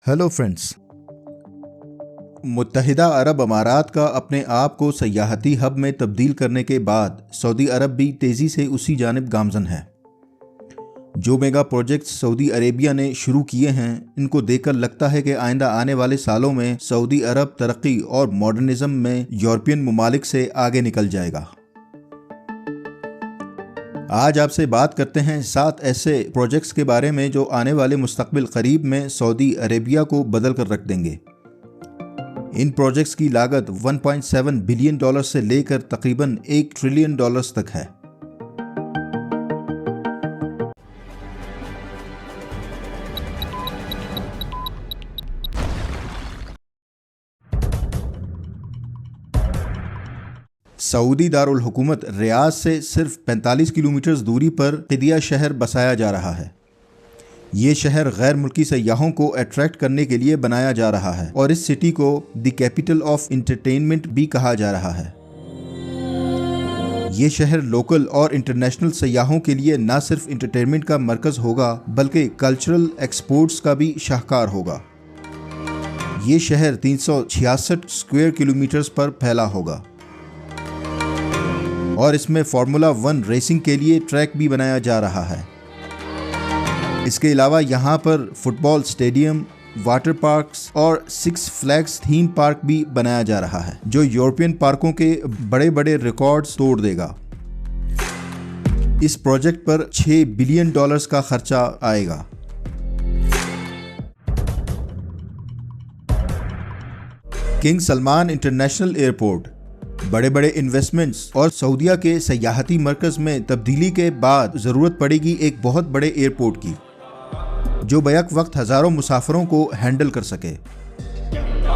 Hello friends. मुत्तहिदा अरब अमारात का अपने आप को सयाहती हब में तब्दील करने के बाद सऊदी अरब भी तेज़ी से उसी जानिब गामज़न है। जो मेगा प्रोजेक्ट्स सऊदी अरेबिया ने शुरू किए हैं, इनको देखकर लगता है कि आइंदा आने वाले सालों में सऊदी अरब तरक्की और मॉडर्निज़म में यूरोपियन ममालिक से आगे निकल जाएगा। आज आपसे बात करते हैं 7 ऐसे प्रोजेक्ट्स के बारे में जो आने वाले मुस्तकबिल करीब में सऊदी अरेबिया को बदल कर रख देंगे। इन प्रोजेक्ट्स की लागत 1.7 बिलियन डॉलर से लेकर तकरीबन 1 ट्रिलियन डॉलर्स तक है। सऊदी दारुल हुकूमत रियाद से सिर्फ 45 किलोमीटर दूरी पर क़िदिया शहर बसाया जा रहा है। ये शहर गैर मुल्की सयाहों को अट्रैक्ट करने के लिए बनाया जा रहा है और इस सिटी को द कैपिटल ऑफ इंटरटेनमेंट भी कहा जा रहा है। ये शहर लोकल और इंटरनेशनल सयाहों के लिए न सिर्फ इंटरटेनमेंट का मरकज़ होगा बल्कि कल्चरल एक्सपोर्ट्स का भी शाहकार होगा। ये शहर 366 स्क्वायर किलोमीटर्स पर फैला होगा और इसमें फार्मूला 1 रेसिंग के लिए ट्रैक भी बनाया जा रहा है। इसके अलावा यहाँ पर फुटबॉल स्टेडियम, वाटर पार्क्स और 6 फ्लैग्स थीम पार्क भी बनाया जा रहा है, जो यूरोपियन पार्कों के बड़े बड़े रिकॉर्ड्स तोड़ देगा। इस प्रोजेक्ट पर 6 बिलियन डॉलर्स का खर्चा आएगा। किंग सलमान इंटरनेशनल एयरपोर्ट बड़े बड़े इन्वेस्टमेंट्स और सऊदीया के सयाहती मरकज़ में तब्दीली के बाद ज़रूरत पड़ेगी एक बहुत बड़े एयरपोर्ट की, जो बैक वक्त हज़ारों मुसाफिरों को हैंडल कर सके।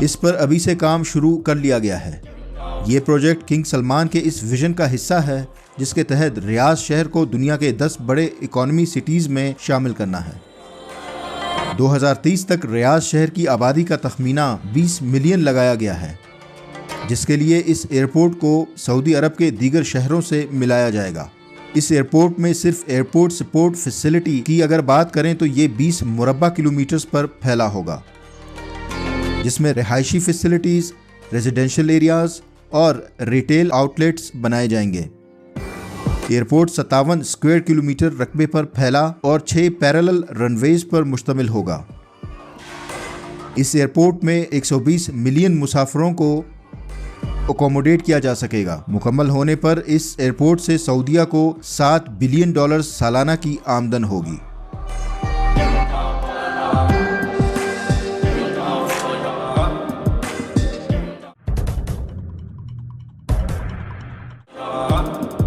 इस पर अभी से काम शुरू कर लिया गया है। ये प्रोजेक्ट किंग सलमान के इस विजन का हिस्सा है जिसके तहत रियाद शहर को दुनिया के 10 बड़े इकॉनमी सिटीज़ में शामिल करना है। 2030 तक रियाद शहर की आबादी का तखमीना 20 मिलियन लगाया गया है, जिसके लिए इस एयरपोर्ट को सऊदी अरब के दीगर शहरों से मिलाया जाएगा। इस एयरपोर्ट में सिर्फ एयरपोर्ट सपोर्ट फैसिलिटी की अगर बात करें तो ये 20 मुरब्बा किलोमीटर्स पर फैला होगा, जिसमें रिहायशी फैसिलिटीज़, रेजिडेंशियल एरियाज और रिटेल आउटलेट्स बनाए जाएंगे। एयरपोर्ट 57 स्क्वायर किलोमीटर रकबे पर फैला और 6 पैरेलल रनवेज पर मुश्तमिल होगा। इस एयरपोर्ट में 120 मिलियन मुसाफिरों को अकोमोडेट किया जा सकेगा। मुकम्मल होने पर इस एयरपोर्ट से सऊदीया को 7 बिलियन डॉलर सालाना की आमदन होगी।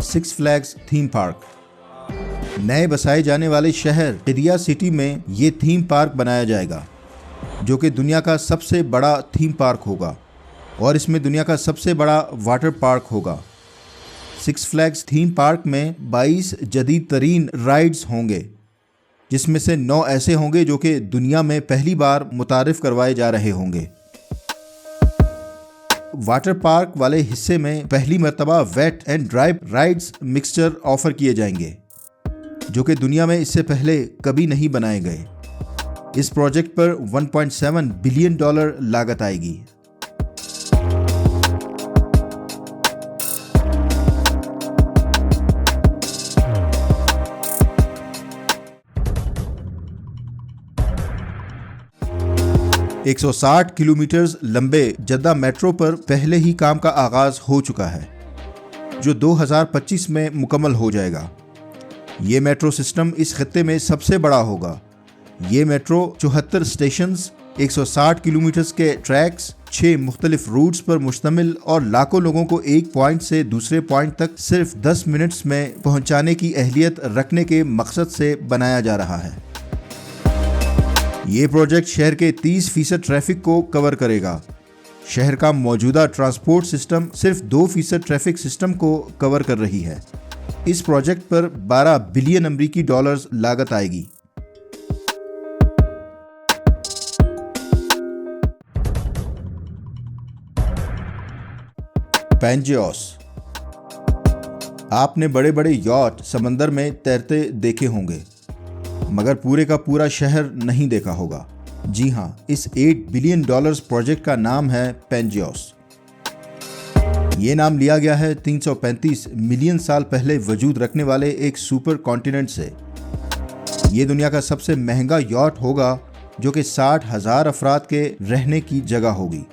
सिक्स फ्लैग्स थीम पार्क नए बसाए जाने वाले शहर क़िदिया सिटी में ये थीम पार्क बनाया जाएगा, जो कि दुनिया का सबसे बड़ा थीम पार्क होगा और इसमें दुनिया का सबसे बड़ा वाटर पार्क होगा। 6 फ्लैग्स थीम पार्क में 22 जदीद तरीन राइड्स होंगे, जिसमें से 9 ऐसे होंगे जो कि दुनिया में पहली बार मुतारिफ करवाए जा रहे होंगे। वाटर पार्क वाले हिस्से में पहली मर्तबा wet and dry rides mixture offer किए जाएंगे, जो कि दुनिया में इससे पहले कभी नहीं बनाए गए। इस प्रोजेक्ट पर 1.7 बिलियन डॉलर लागत आएगी। एक 160 किलोमीटर लंबे जद्दा मेट्रो पर पहले ही काम का आगाज हो चुका है, जो 2025 में मुकम्मल हो जाएगा। ये मेट्रो सिस्टम इस खत्ते में सबसे बड़ा होगा। ये मेट्रो 74 स्टेशंस, 160 किलोमीटर के ट्रैक्स, 6 मुख्तलिफ रूट्स पर मुश्तमिल और लाखों लोगों को एक पॉइंट से दूसरे पॉइंट तक सिर्फ 10 मिनट्स में पहुंचाने की अहलियत रखने के मकसद से बनाया जा रहा है। ये प्रोजेक्ट शहर के 30% ट्रैफिक को कवर करेगा। शहर का मौजूदा ट्रांसपोर्ट सिस्टम सिर्फ 2% ट्रैफिक सिस्टम को कवर कर रही है। इस प्रोजेक्ट पर 12 बिलियन अमरीकी डॉलर्स लागत आएगी। पैंजियोस आपने बड़े बड़े यॉट समंदर में तैरते देखे होंगे, मगर पूरे का पूरा शहर नहीं देखा होगा। जी हाँ, इस $8 बिलियन प्रोजेक्ट का नाम है पेंजियोस। ये नाम लिया गया है 335 मिलियन साल पहले वजूद रखने वाले एक सुपर कॉन्टिनेंट से। ये दुनिया का सबसे महंगा यॉट होगा जो कि 60,000 अफराद के रहने की जगह होगी।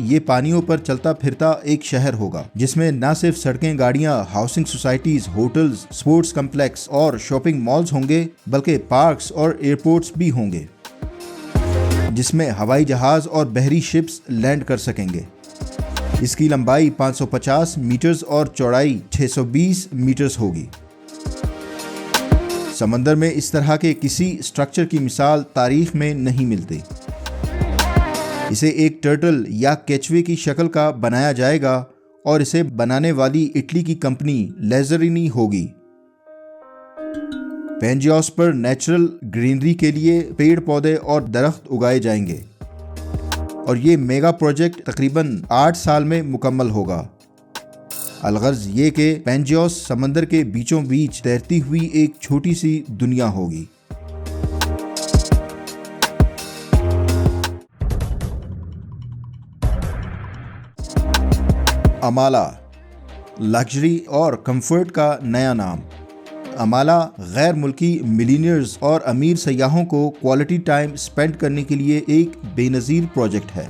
ये पानियों पर चलता फिरता एक शहर होगा जिसमें न सिर्फ सड़कें, गाड़ियां, housing societies, hotels, sports complex और शॉपिंग मॉल्स होंगे, बल्कि पार्क्स और एयरपोर्ट्स भी होंगे जिसमें हवाई जहाज और बहरी शिप्स लैंड कर सकेंगे। इसकी लंबाई 550 मीटर्स और चौड़ाई 620 मीटर्स होगी। समंदर में इस तरह के किसी स्ट्रक्चर की मिसाल तारीख में नहीं मिलती। इसे एक टर्टल या केचवे की शक्ल का बनाया जाएगा और इसे बनाने वाली इटली की कंपनी लेज़रिनी होगी। पेंजियोस पर नेचुरल ग्रीनरी के लिए पेड़ पौधे और दरख्त उगाए जाएंगे और ये मेगा प्रोजेक्ट तकरीबन 8 साल में मुकम्मल होगा। अलगर्ज ये कि पेंजियोस समंदर के बीचों बीच तैरती हुई एक छोटी सी दुनिया होगी। अमाला, लग्जरी और कंफर्ट का नया नाम। अमाला गैर मुल्की मिलीनियर्स और अमीर सयाहों को क्वालिटी टाइम स्पेंड करने के लिए एक बेनज़ीर प्रोजेक्ट है।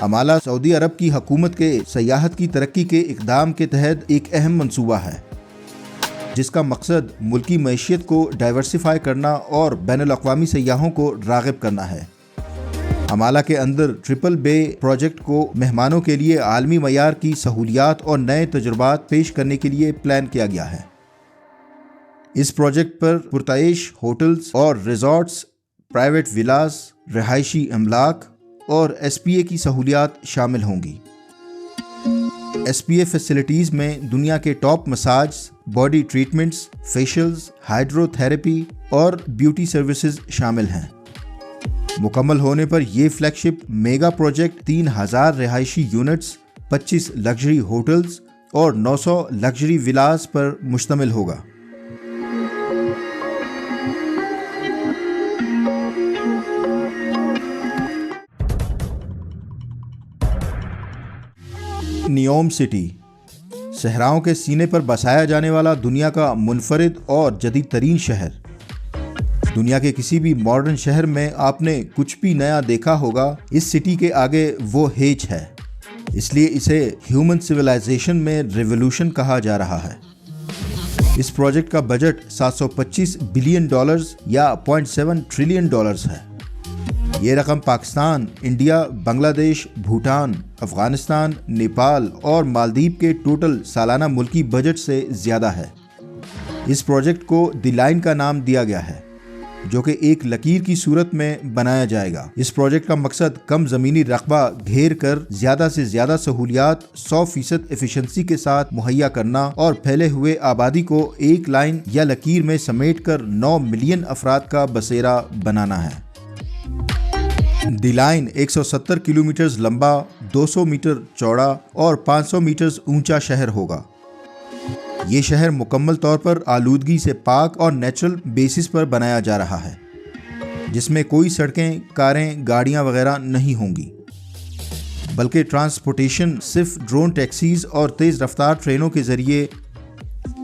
अमाला सऊदी अरब की हुकूमत के सयाहत की तरक्की के इक़दाम के तहत एक अहम मंसूबा है जिसका मकसद मुल्की मईशत को डाइवर्सिफाई करना और बैनुल-अक़वामी सयाहों को राग़िब करना है। अमाला के अंदर ट्रिपल बे प्रोजेक्ट को मेहमानों के लिए आलमी मयार की सहूलियात और नए तजुर्बात पेश करने के लिए प्लान किया गया है। इस प्रोजेक्ट पर पुरताइश होटल्स और रिजॉर्ट्स, प्राइवेट विलास, रहायशी अमलाक और SPA की सहूलियात शामिल होंगी। SPA फैसिलिटीज़ में दुनिया के top massage, body treatments, facials, hydrotherapy और ब्यूटी सर्विसेज शामिल हैं। मुकम्मल होने पर यह फ्लैगशिप मेगा प्रोजेक्ट 3000 रिहायशी यूनिट्स, 25 लग्जरी होटल्स और 900 लग्जरी विलास पर मुश्तमिल होगा। नियोम सिटी, सहराओं के सीने पर बसाया जाने वाला दुनिया का मुनफरिद और जदीद तरीन शहर। दुनिया के किसी भी मॉडर्न शहर में आपने कुछ भी नया देखा होगा, इस सिटी के आगे वो हेज है। इसलिए इसे ह्यूमन सिविलाइजेशन में रिवोल्यूशन कहा जा रहा है। इस प्रोजेक्ट का बजट $725 बिलियन या $0.7 ट्रिलियन है। ये रकम पाकिस्तान, इंडिया, बांग्लादेश, भूटान, अफगानिस्तान, नेपाल और मालदीव के टोटल सालाना मुल्की बजट से ज़्यादा है। इस प्रोजेक्ट को द लाइन का नाम दिया गया है जो कि एक लकीर की सूरत में बनाया जाएगा। इस प्रोजेक्ट का मकसद कम ज़मीनी रकबा घेर कर ज़्यादा से ज़्यादा सहूलियात 100% एफिशिएंसी के साथ मुहैया करना और फैले हुए आबादी को एक लाइन या लकीर में समेट कर 9 मिलियन अफराद का बसेरा बनाना है। द लाइन 170 किलोमीटर लंबा, 200 मीटर चौड़ा और 500 मीटर ऊंचा शहर होगा। ये शहर मुकम्मल तौर पर आलूदगी से पाक और नेचुरल बेसिस पर बनाया जा रहा है, जिसमें कोई सड़कें, कारें, गाड़ियां वगैरह नहीं होंगी, बल्कि ट्रांसपोर्टेशन सिर्फ ड्रोन टैक्सीज और तेज़ रफ्तार ट्रेनों के ज़रिए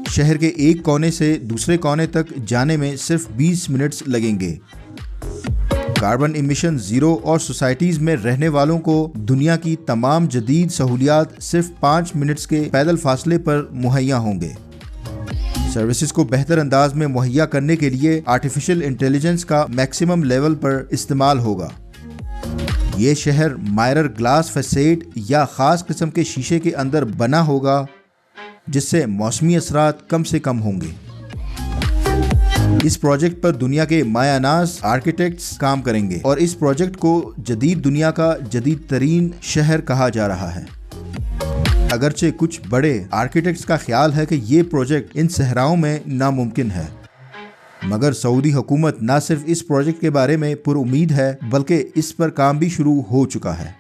शहर के एक कोने से दूसरे कोने तक जाने में सिर्फ 20 मिनट्स लगेंगे। कार्बन इमिशन ज़ीरो और सोसाइटीज़ में रहने वालों को दुनिया की तमाम जदीद सहूलियात सिर्फ 5 मिनट्स के पैदल फासले पर मुहैया होंगे। सर्विसेज को बेहतर अंदाज में मुहैया करने के लिए आर्टिफिशियल इंटेलिजेंस का मैक्सिमम लेवल पर इस्तेमाल होगा। ये शहर मायरर ग्लास फैसेड या ख़ास किस्म के शीशे के अंदर बना होगा जिससे मौसमी असरात कम से कम होंगे। इस प्रोजेक्ट पर दुनिया के मायानाज आर्किटेक्ट्स काम करेंगे और इस प्रोजेक्ट को जदीद दुनिया का जदीद तरीन शहर कहा जा रहा है। अगरचे कुछ बड़े आर्किटेक्ट्स का ख्याल है कि ये प्रोजेक्ट इन सहराओं में नामुमकिन है, मगर सऊदी हुकूमत न सिर्फ इस प्रोजेक्ट के बारे में पुरुमीद है बल्कि इस पर काम भी शुरू हो चुका है।